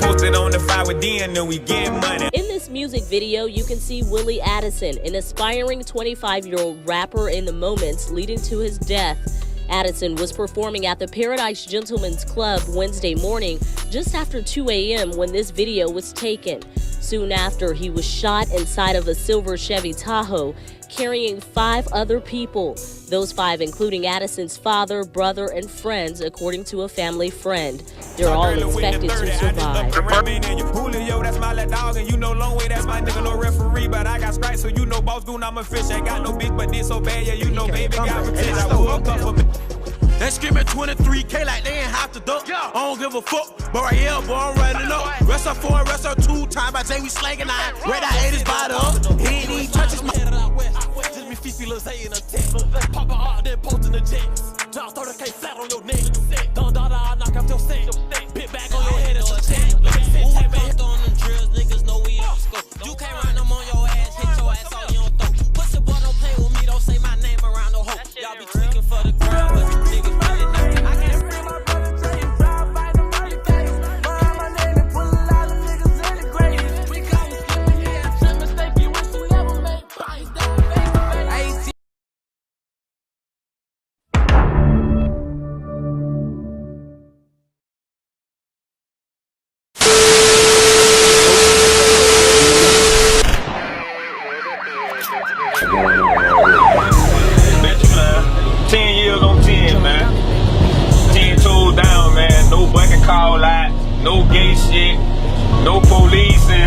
Posted on the fire with D and we get money. In this music video, you can see Willie Addison, an aspiring 25-year-old rapper, in the moments leading to his death. Addison was performing at the Paradise Gentlemen's Club Wednesday morning, just after 2 a.m. when this video was taken. Soon after, he was shot inside of a silver Chevy Tahoe, carrying 5 other people. Those 5 including Addison's father, brother, and friends, according to a family friend. They're all expected to survive. Julio, that's my little dog, and you know long way, that's my nigga, no referee, but I got stripes, so you know boss Goon, I'm a fish, ain't got no bitch, but this so bad, yeah, you know baby got protection. I woke up for me. They scream at 23K like they ain't have to duck. I don't give a fuck, but right here, boy, I'm running up. Wrestle 4, wrestle 2, time by day we slanging 9. Red I ate his body up. He ain't even touch his mouth. Just be Fifi Lil Zay in a text. Pop out, then posting the jets. Drop 30K flat on your neck. Don't knock off your set. Pit back on your head, it's a check. Ooh, back on them drills, niggas know we on scope. You can't run them on your ass, hit your ass on your throat. Pussy boy, don't play with me, don't say my name around no hoe. Y'all be tweaking for the ground, but you niggas really know. I can't free my brother till you drive by the murder case. Behind my name and pull a lot of niggas in the grave. We call you slipping, yeah, some mistake you wish you never made. Price down, face. No gay shit, no policing, you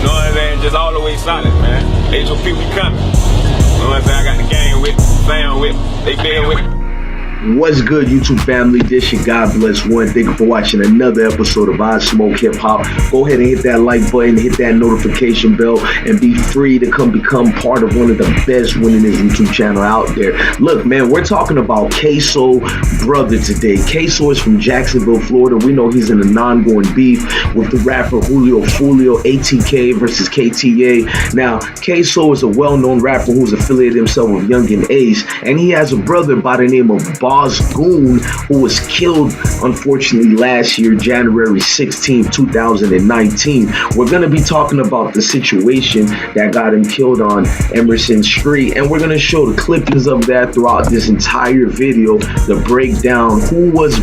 know what I'm saying, just all the way solid, man. HOP, we coming. You know what I'm saying, I got the gang with, fam with, they been with. What's good, YouTube family? This your God Bless One. Thank you for watching another episode of Ismokehiphop. Go ahead and hit that like button, hit that notification bell, and be free to become part of one of the best winningest YouTube channel out there. Look, man, we're talking about Ksoo brother today. Ksoo is from Jacksonville, Florida. We know he's in a non-going beef with the rapper Julio Foolio, ATK versus KTA. Now, Ksoo is a well-known rapper who's affiliated himself with Yungeen Ace, and he has a brother by the name of Goon, who was killed unfortunately last year, January 16, 2019. We're going to be talking about the situation that got him killed on Emerson Street, and we're going to show the clippings of that throughout this entire video to break down who was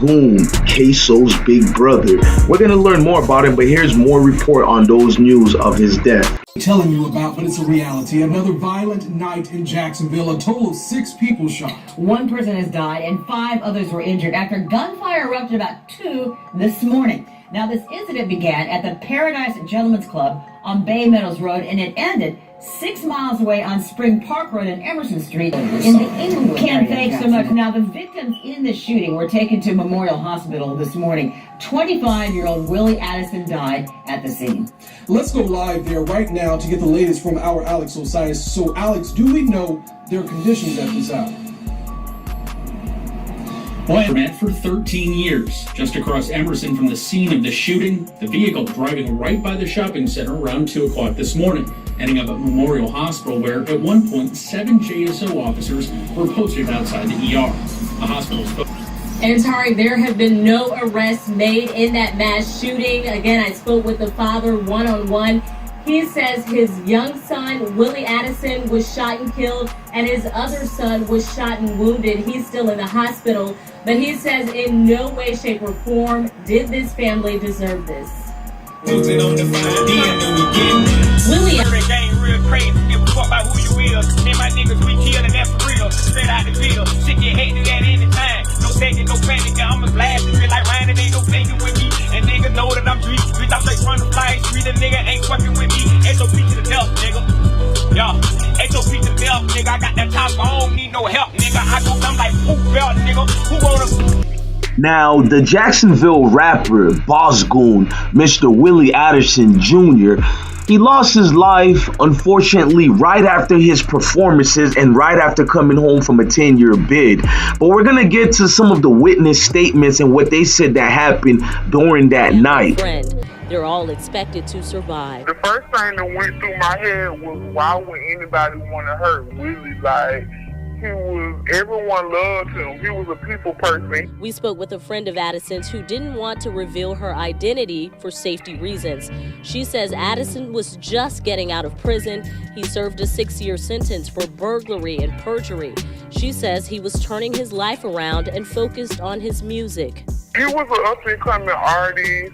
Goon, Ksoo's big brother. We're going to learn more about him, but here's more report on those news of his death. Telling you about, but it's a reality. Another violent night in Jacksonville. A total of 6 people shot. 1 person has died and 5 others were injured after gunfire erupted about 2 this morning. Now, this incident began at the Paradise Gentlemen's Club on Bay Meadows Road, and it ended 6 miles away on Spring Park Road and Emerson Street in the Inglewood area. Thanks so much. Now, the victims in the shooting were taken to Memorial Hospital this morning. 25-year-old Willie Addison died at the scene. Let's go live there right now to get the latest from our Alex Osiris. So, Alex, do we know their conditions at this hour? Well, met for 13 years, just across Emerson from the scene of the shooting. The vehicle driving right by the shopping center around 2 o'clock this morning, ending up at Memorial Hospital, where at one point 7 JSO officers were posted outside the ER. The hospital spoke. And Tari, there have been no arrests made in that mass shooting. Again, I spoke with the father one-on-one. He says his young son, Willie Addison, was shot and killed, and his other son was shot and wounded. He's still in the hospital, but he says in no way, shape, or form did this family deserve this. Willie Addison. real crazy, give a fuck about who you is. Me and my niggas, we killin' that for real. Straight out the field, shit get hated at any time. No taking, no panic, I'ma blast it. Feel like Ryan, ain't no faking with me. And niggas know that I'm street. Bitch, I'm straight from the fly street. A nigga ain't fucking with me. HOP to the death, nigga. Yo, HOP to the death, nigga. I got that top, I don't need no help, nigga. I go dumb like poop belt, nigga. Who wanna... Now, the Jacksonville rapper, Goon, Mr. Willie Addison Jr., he lost his life, unfortunately, right after his performances and right after coming home from a 10-year bid. But we're going to get to some of the witness statements and what they said that happened during that night. They're all expected to survive. The first thing that went through my head was, why would anybody want to hurt Willie? Like, Everyone loved him. He was a people person. We spoke with a friend of Addison's who didn't want to reveal her identity for safety reasons. She says Addison was just getting out of prison. He served a 6-year sentence for burglary and perjury. She says he was turning his life around and focused on his music. He was an up-and-coming artist.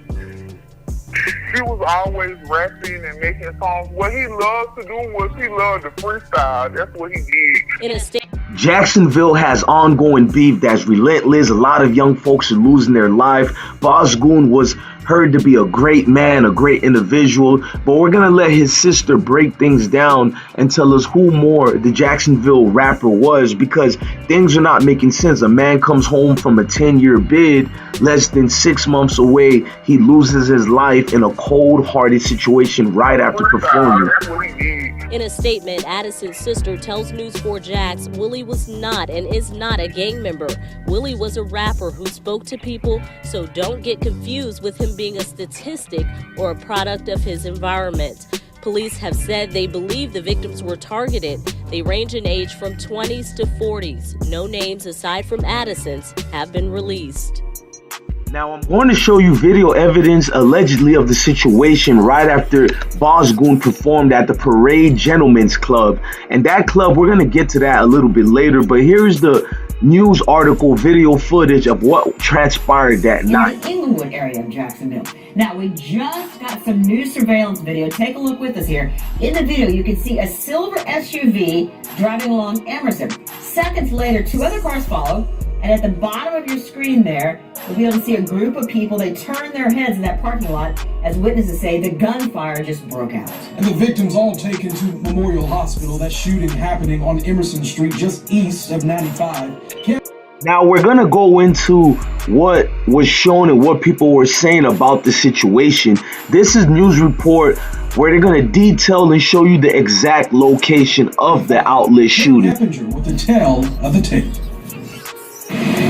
He was always rapping and making songs. What he loved to do was he loved to freestyle. That's what he did. In a state. Jacksonville has ongoing beef that's relentless. A lot of young folks are losing their life. Boss Goon was heard to be a great man, a great individual, but we're gonna let his sister break things down and tell us who more the Jacksonville rapper was, because things are not making sense. A man comes home from a 10-year bid, less than 6 months away, he loses his life in a cold-hearted situation right after performing. In a statement, Addison's sister tells News 4 Jax Willie was not and is not a gang member. Willie was a rapper who spoke to people, so don't get confused with him being a statistic or a product of his environment. Police have said they believe the victims were targeted. They range in age from 20s to 40s. No names aside from Addison's have been released. Now I'm going to show you video evidence allegedly of the situation right after Boss Goon performed at the Parade Gentlemen's Club. And that club, we're going to get to that a little bit later, but here's the news article video footage of what transpired that night. In the Inglewood area of Jacksonville. Now, we just got some new surveillance video. Take a look with us here. In the video, you can see a silver SUV driving along Emerson. Seconds later, 2 other cars follow. And at the bottom of your screen there, you'll be able to see a group of people. They turn their heads in that parking lot. As witnesses say, the gunfire just broke out. And the victims all taken to Memorial Hospital. That shooting happening on Emerson Street, just east of 95. Now we're going to go into what was shown and what people were saying about the situation. This is news report where they're going to detail and show you the exact location of the outlet shooting. With the tale of the tape.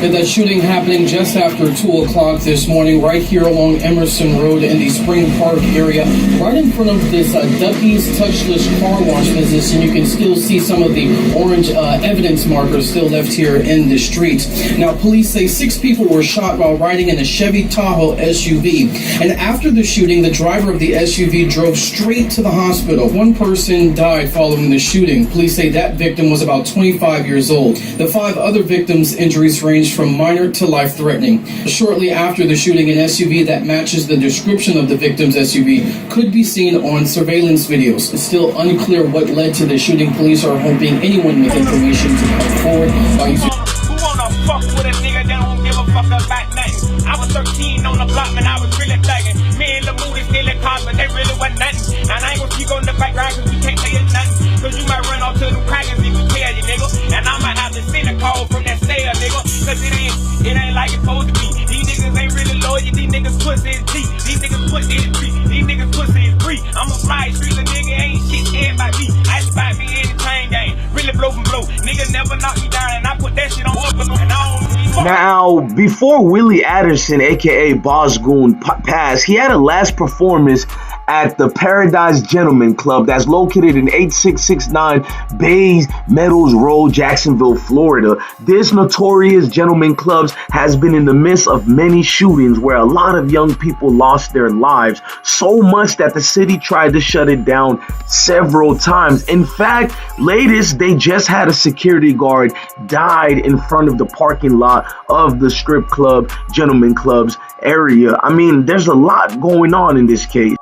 That shooting happening just after 2 o'clock this morning, right here along Emerson Road in the Spring Park area, right in front of this Ducky's Touchless Car Wash business, and you can still see some of the orange evidence markers still left here in the street. Now, police say 6 people were shot while riding in a Chevy Tahoe SUV, and after the shooting, the driver of the SUV drove straight to the hospital. 1 person died following the shooting. Police say that victim was about 25 years old. The 5 other victims' injuries range from minor to life-threatening. Shortly after the shooting, an SUV that matches the description of the victim's SUV could be seen on surveillance videos. It's still unclear what led to the shooting. Police are hoping anyone with information to come forward. Who wanna fuck with a nigga that don't give a fuck about nothing? I was 13 on the block, man, I was really thugging. Me and Lil Moody still in cars, but they really wasn't nothing. And I ain't gonna speak on the background, cause we can't say it's nothing. Cause you might run off to the crackers if you tell you, nigga. And I might have to send a call from that cell, nigga. Cause it ain't like it's supposed to be. These niggas ain't really loyal, these niggas pussy is deep. These niggas pussy is free. These niggas pussy is free. I'm a fly street, a nigga ain't shit scared by me. I spot me in the chain game. Really blow from blow. Nigga never knock me down, and I put that shit on up and I don't. Now, before Willie Addison, aka Boss Goon, passed, he had a last performance at the Paradise Gentlemen Club that's located in 8669 Bays Meadows Road, Jacksonville, Florida. This notorious gentleman club has been in the midst of many shootings where a lot of young people lost their lives, so much that the city tried to shut it down several times. In fact, latest, they just had a security guard died in front of the parking lot of the strip club, gentleman clubs area. I mean, there's a lot going on in this case.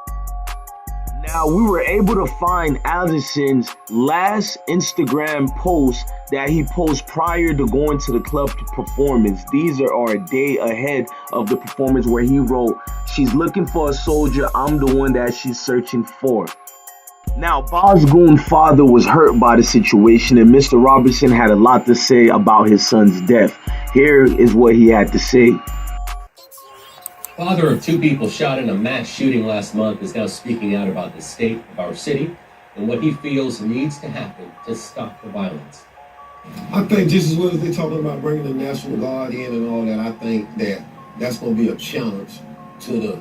Now, we were able to find Addison's last Instagram post that he posted prior to going to the club to performance. These are a day ahead of the performance where he wrote, "She's looking for a soldier, I'm the one that she's searching for." Now, Boss Goon's father was hurt by the situation, and Mr. Robertson had a lot to say about his son's death. Here is what he had to say. Father of 2 people shot in a mass shooting last month is now speaking out about the state of our city and what he feels needs to happen to stop the violence. I think just as well as they're talking about bringing the National Guard in and all that, I think that's going to be a challenge to the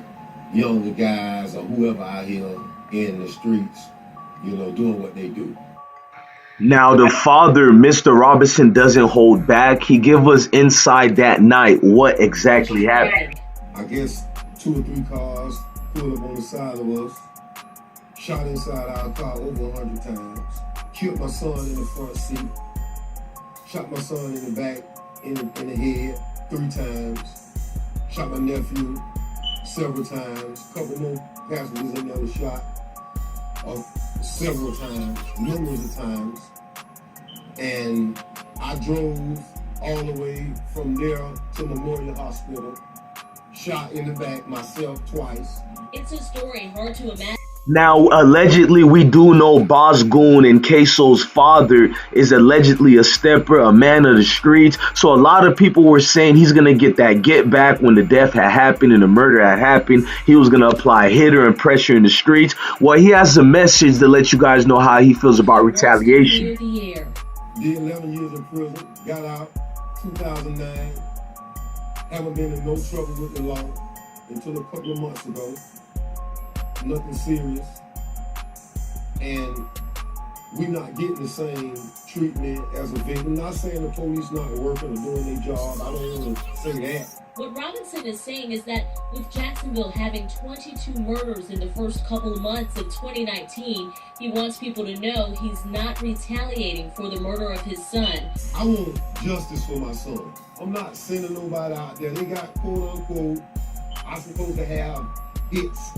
younger guys or whoever out here in the streets, you know, doing what they do. Now, the father, Mr. Robinson, doesn't hold back. He give us inside that night what exactly happened. I guess 2 or 3 cars pulled up on the side of us, shot inside our car over 100 times, killed my son in the front seat, shot my son in the back, in the head 3 times, shot my nephew several times, a couple more passengers in there were shot several times, numerous of times. And I drove all the way from there to Memorial Hospital, shot in the back myself twice. It's a story hard to imagine. Now, allegedly, we do know Boss Goon and Ksoo's father is allegedly a stepper, a man of the streets. So a lot of people were saying he's going to get that get back when the death had happened and the murder had happened. He was going to apply hitter and pressure in the streets. Well, he has a message to let you guys know how he feels about retaliation. Did 11 years in prison, got out 2009. Haven't been in no trouble with the law until a couple of months ago. Nothing serious. And we're not getting the same treatment as a victim. Not saying the police not working or doing their job. I don't want to say that. What Robinson is saying is that with Jacksonville having 22 murders in the first couple of months of 2019, he wants people to know he's not retaliating for the murder of his son. I want justice for my son. I'm not sending nobody out there. They got quote unquote, I'm supposed to have hits.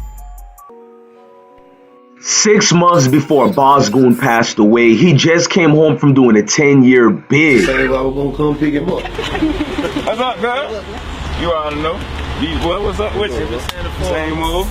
6 months before Boss Goon passed away, he just came home from doing a 10-year bid. Say I was gonna come pick him up. What's up, girl? You already know. What's up with you? Same move.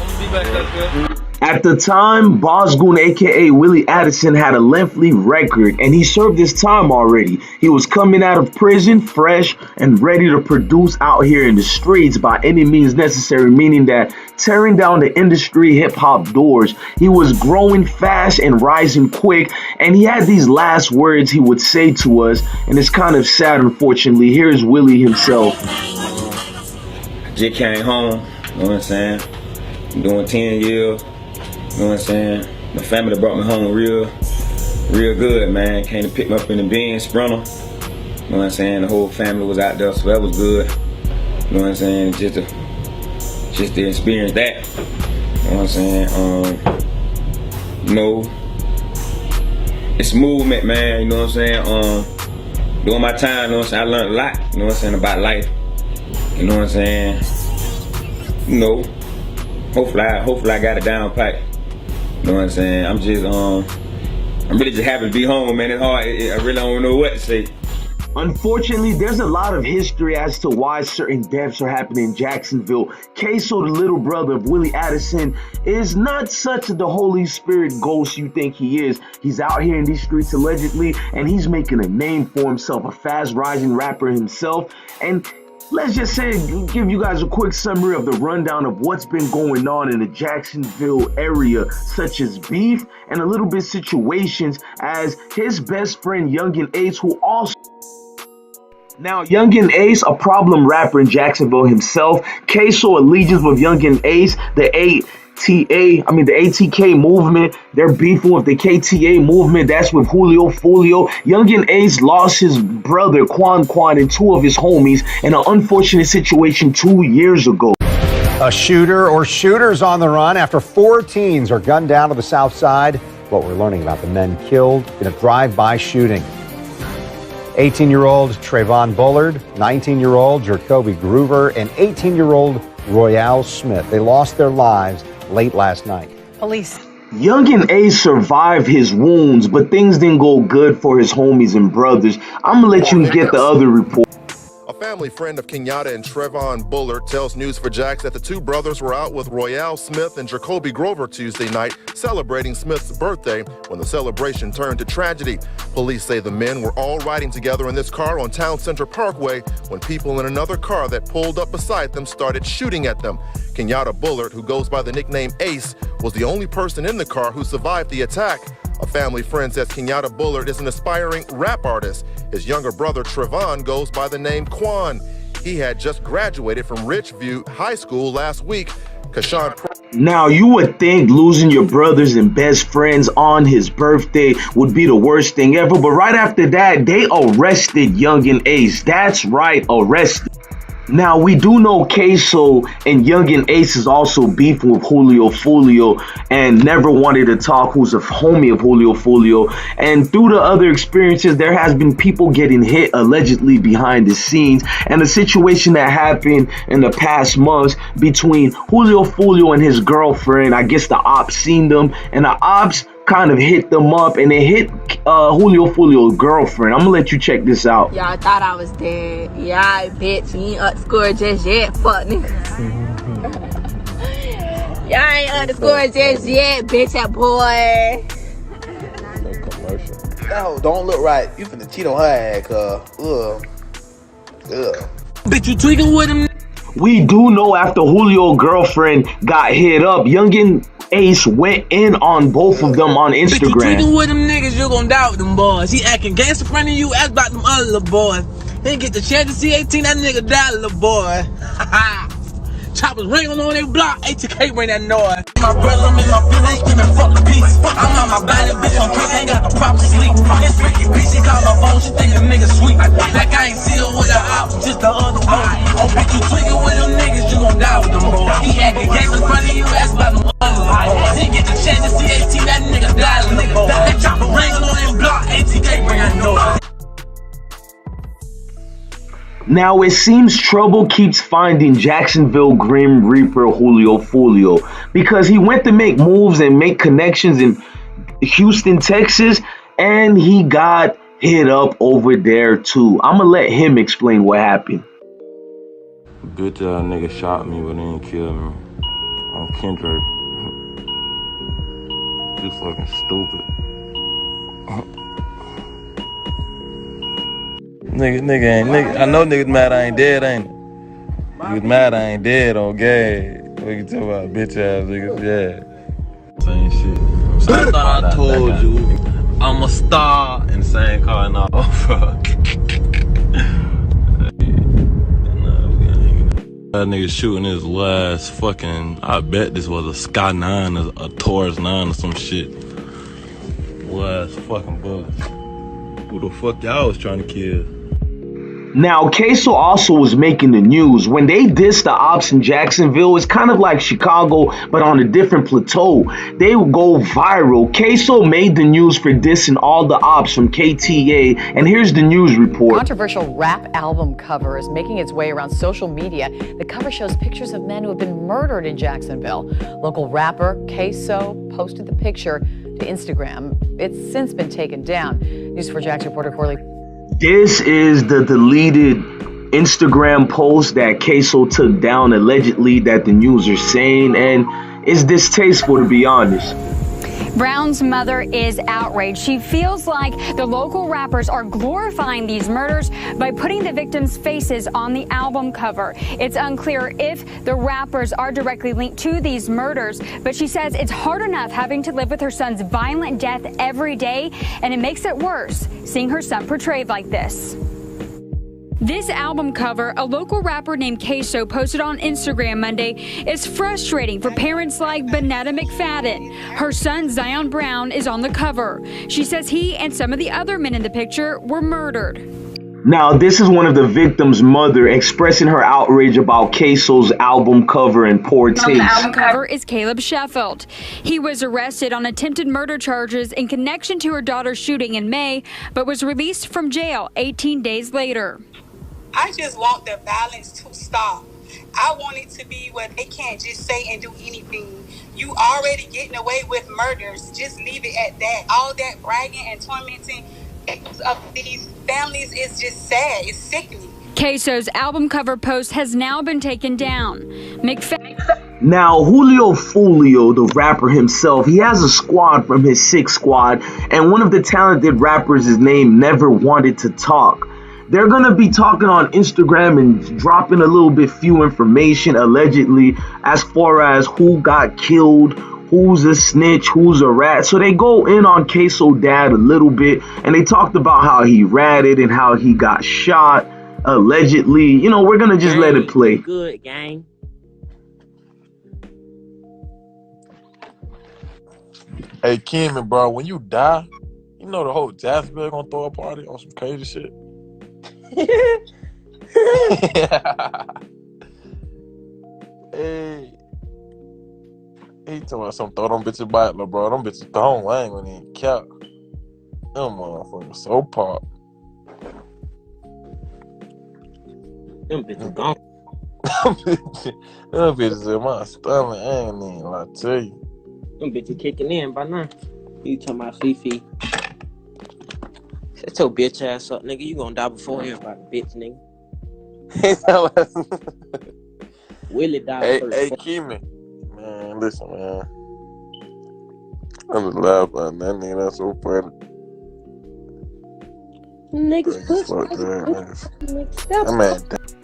At the time, Boss Goon, aka Willie Addison, had a lengthy record and he served his time already. He was coming out of prison fresh and ready to produce out here in the streets by any means necessary, meaning that tearing down the industry hip-hop doors. He was growing fast and rising quick, and he had these last words he would say to us, and it's kind of sad, unfortunately. Here's Willie himself. Just came home, you know what I'm saying? I'm doing 10 years. You know what I'm saying? My family brought me home real good, man. Came to pick me up in the Benz Sprinter. You know what I'm saying? The whole family was out there, so that was good. You know what I'm saying? Just to experience that. You know what I'm saying? You know, it's movement, man. You know what I'm saying? During my time, you know what I'm saying? I learned a lot. You know what I'm saying? About life. You know what I'm saying? You know, hopefully I got it down pat. You know what I'm saying? I'm really just happy to be home, man. It's hard. I really don't know what to say. Unfortunately, there's a lot of history as to why certain deaths are happening in Jacksonville. Ksoo, the little brother of Willie Addison, is not such the Holy Spirit ghost you think he is. He's out here in these streets allegedly, and he's making a name for himself, a fast rising rapper himself. And let's just say, give you guys a quick summary of the rundown of what's been going on in the Jacksonville area, such as beef and a little bit situations as his best friend Yungeen Ace, who also... Now, Yungeen Ace, a problem rapper in Jacksonville himself. Ksoo, allegiance with Yungeen Ace, the ATK movement. They're beefing with the KTA movement. That's with Julio Foolio. Yungeen Ace lost his brother Quan and 2 of his homies in an unfortunate situation 2 years ago. A shooter or shooters on the run after 4 teens are gunned down to the south side. What we're learning about the men killed in a drive-by shooting. 18-year-old Trayvon Bullard, 19-year-old Jacoby Groover, and 18-year-old Royale Smith. They lost their lives late last night. Police. Yungeen Ace survived his wounds, but things didn't go good for his homies and brothers. I'm gonna let you get the other report. A family friend of Kenyatta and Trayvon Bullard tells News4Jax that the 2 brothers were out with Royale Smith and Jacoby Grover Tuesday night celebrating Smith's birthday when the celebration turned to tragedy. Police say the men were all riding together in this car on Town Center Parkway when people in another car that pulled up beside them started shooting at them. Kenyatta Bullard, who goes by the nickname Ace, was the only person in the car who survived the attack. A family friend says Kenyatta Bullard is an aspiring rap artist. His younger brother, Trayvon, goes by the name Quan. He had just graduated from Richview High School last week. Kashawn Now, you would think losing your brothers and best friends on his birthday would be the worst thing ever, but right after that, they arrested Yungeen Ace. That's right, arrested. Now, we do know Ksoo and Yungeen Ace is also beefing with Julio Foolio and NeverWantedToTalk, who's a homie of Julio Foolio. And through the other experiences, there has been people getting hit allegedly behind the scenes. And the situation that happened in the past months between Julio Foolio and his girlfriend, I guess the ops seen them, and the ops kind of hit them up, and they hit Julio Foolio's girlfriend. I'm gonna let you check this out. Y'all thought I was dead. Yeah, bitch, you ain't underscore just yet, fuck nigga. Y'all ain't underscore just yet, bitch, that boy. No commercial. No, don't look right. You finna cheat on her ass, Bitch, you tweaking with him? We do know after Julio's girlfriend got hit up, Yungeen Ace went in on both of them on Instagram. Bitch, you tweaking with them niggas, you gon' doubt them boys. He acting gangster in front of you, ask about them other little boys. He ain't get the chance to see 18, that nigga died, little boy. Choppers ringing on their block, ATK bring that noise. My brother, I'm in my feelings, screaming fuck the peace. I'm on my body, bitch, I'm crazy, ain't got no proper sleep. It's Ricky B, she call my phone, she think a nigga sweet. Like I ain't see her with her ops, just the other one. Oh, bitch, you tweaking with them niggas, you gon' die with them boys. He acting gangster in front of you, ask about them other boys. He get the chance to see 18, that nigga died, little boy. That chopper ringing on their block, ATK bring that noise. Now, it seems trouble keeps finding Jacksonville Grim Reaper Julio Foolio because he went to make moves and make connections in Houston, Texas, and he got hit up over there too. I'm gonna let him explain what happened. Bitch ass nigga shot me but he didn't kill me. On Kendrick. You fucking stupid. Nigga, I know niggas mad I ain't dead, ain't it? Niggas mad I ain't dead on gay. What you talking about, bitch ass niggas, yeah. Same shit. So I thought I told you I'm a star in the same car and all. That nigga shooting his last fucking, I bet this was a Sky 9 or a Taurus 9 or some shit. Last fucking bullets. Who the fuck y'all was trying to kill? Now, Ksoo also was making the news. When they dissed the ops in Jacksonville, it's kind of like Chicago, but on a different plateau. They would go viral. Ksoo made the news for dissing all the ops from KTA, and here's the news report. Controversial rap album cover is making its way around social media. The cover shows pictures of men who have been murdered in Jacksonville. Local rapper Ksoo posted the picture to Instagram. It's since been taken down. News4 Jax reporter Corley. This is the deleted Instagram post that Ksoo took down, allegedly, that the news are saying, and it's distasteful, to be honest. Brown's mother is outraged. She feels like the local rappers are glorifying these murders by putting the victims' faces on the album cover. It's unclear if the rappers are directly linked to these murders, but she says it's hard enough having to live with her son's violent death every day, and it makes it worse seeing her son portrayed like this. This album cover, a local rapper named Ksoo posted on Instagram Monday, is frustrating for parents like Bonetta McFadden. Her son, Zion Brown, is on the cover. She says he and some of the other men in the picture were murdered. Now, this is one of the victims' mother expressing her outrage about Ksoo's album cover and poor taste. The album cover is Caleb Sheffield. He was arrested on attempted murder charges in connection to her daughter's shooting in May, but was released from jail 18 days later. I just want the violence to stop. I want it to be where they can't just say and do anything. You already getting away with murders. Just leave it at that. All that bragging and tormenting of these families is just sad. It's sickening. Ksoo's album cover post has now been taken down. Now, Julio Foolio, the rapper himself, he has a squad from his 6 squad, and one of the talented rappers is named NeverWantedToTalk. They're going to be talking on Instagram and dropping a little bit few information, allegedly, as far as who got killed, who's a snitch, who's a rat. So they go in on Ksoo dad a little bit, and they talked about how he ratted and how he got shot, allegedly. You know, we're going to just let it play. Good, gang. Hey, Kimmy, bro, when you die, you know the whole Jacksonville gonna throw a party on some crazy shit. Hey, he told me some throw them bitches back, bro. Them bitches gone. I ain't gonna even count. Them motherfuckers so pop. Them bitches gone. Them bitches in my stomach. I ain't even lie to you. Them bitches kicking in by now. You talking about Fifi? Shut your bitch ass up, nigga. You gonna die before everybody, bitch, nigga. Willie died first. Hey, Kimmy. Man, listen, man. I'm just laughing about that nigga. That's so funny. Niggas push.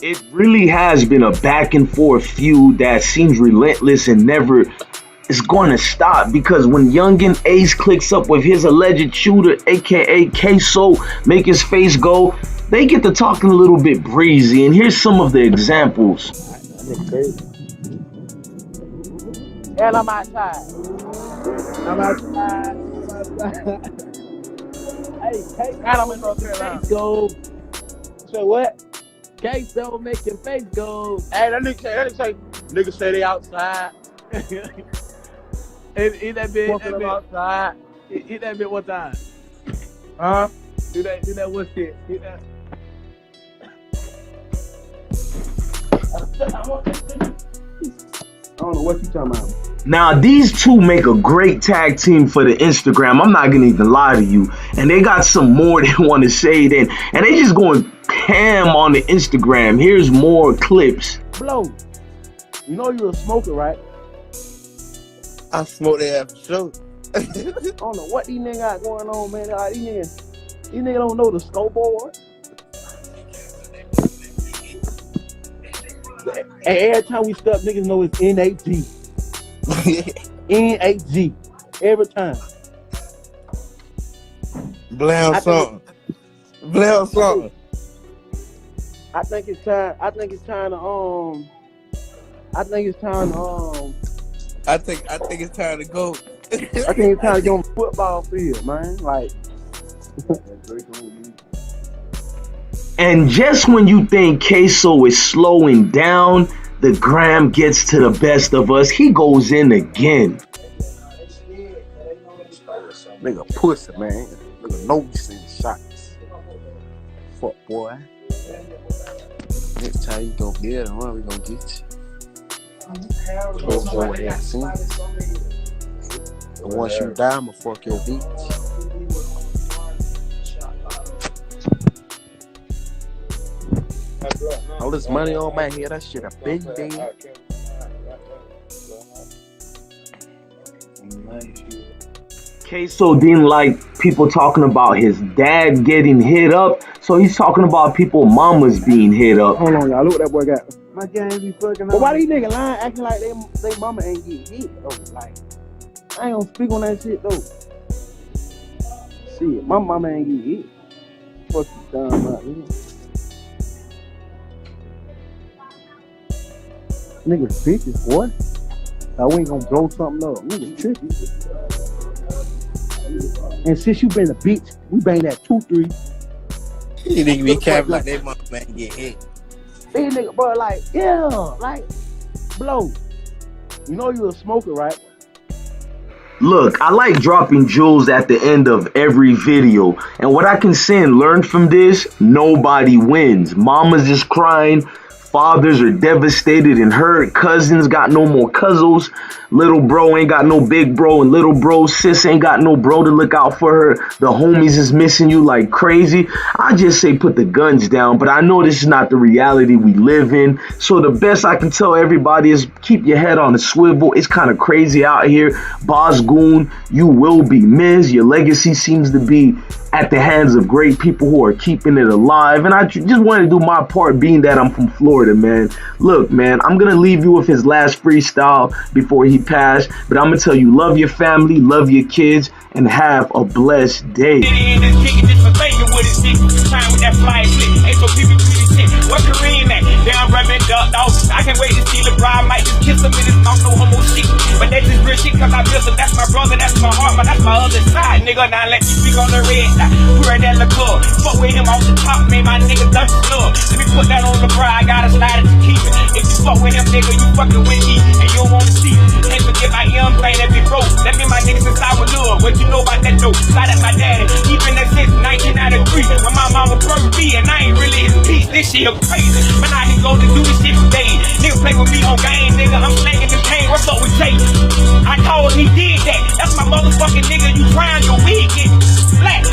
It really has been a back and forth feud that seems relentless and never is going to stop, because when Yungeen Ace clicks up with his alleged shooter, aka Ksoo, make his face go, they get to talking a little bit breezy, and here's some of the examples. And I'm outside. Hey, I'm in North Carolina. Go. So what? Ksoo make your face go. Hey, that nigga say they outside. Hit that bit. Walking outside. Hit that bit one time. Huh? Do that one shit. Hit that. I don't know what you talking about. Now, these two make a great tag team for the Instagram. I'm not going to even lie to you. And they got some more they want to say then. And they just going ham on the Instagram. Here's more clips. Blow. You know you're a smoker, right? I smoke that for sure. I don't know what these niggas got going on, man. These niggas don't know the scoreboard. Hey, every time we step, niggas know it's N-A-G. N-A-G. Every time. Blame something. I think it's time to go. I think it's time to go on the football field, man. Like. And just when you think Ksoo is slowing down, the gram gets to the best of us. He goes in again. Nigga pussy, man. Nigga know we seen shots. Fuck, boy. Next time you gon' get it, we gonna get you. Oh, boy, yeah, see? And once you die, I'ma fuck your bitch. All this money on my head, that shit a big thing. Ksoo didn't like people talking about his dad getting hit up, so he's talking about people mamas being hit up. Hold on, y'all. Look what that boy got. My game be fucking. But why these niggas lying, acting like they mama ain't get hit though? Like, I ain't gonna speak on that shit though. Shit, my mama ain't get hit. Fuck you talking about, man? Niggas bitches, boy. Now we ain't gonna blow something up. Niggas tripping. And since you been a bitch, we bang that 2-3. You nigga be capping like they mama ain't get hit. These nigga, bro, like, yeah, like, blow. You know you a smoker, right? Look, I like dropping jewels at the end of every video. And what I can say and learn from this, nobody wins. Mamas is crying. Fathers are devastated and hurt. Cousins got no more cousins. Little bro ain't got no big bro. And little bro sis ain't got no bro to look out for her. The homies is missing you like crazy. I just say put the guns down. But I know this is not the reality we live in. So the best I can tell everybody is keep your head on a swivel. It's kind of crazy out here. Boss Goon, you will be missed. Your legacy seems to be at the hands of great people who are keeping it alive. And I just want to do my part, being that I'm from Florida, man. Look, man, I'm going to leave you with his last freestyle before he passed. But I'm going to tell you, love your family, love your kids, and have a blessed day. I can't wait to see LeBron, might just kiss him in his I'm no homo shit. But that's just real shit, cause I miss her. That's my brother, that's my heart, but that's my other side, nigga. Now let me speak on the red side. We're at the club. Fuck with him off the top, man, my nigga done love. Let me put that on the bra, I gotta slide it to keep it. If you fuck with him, nigga, you fucking with me, and you don't wanna see it. Can't forget my young thing that be broke. That mean my niggas inside with love. What you know about that dope? Slide at my daddy, even that since 1993. When my mama perfect me, and I ain't really his piece. This shit crazy. Man, I can go to do this shit for days. Nigga play with me on game, nigga. I'm slanging this cane. What's up with Jay? I told him he did that. That's my motherfucking nigga. You trying your wig get black.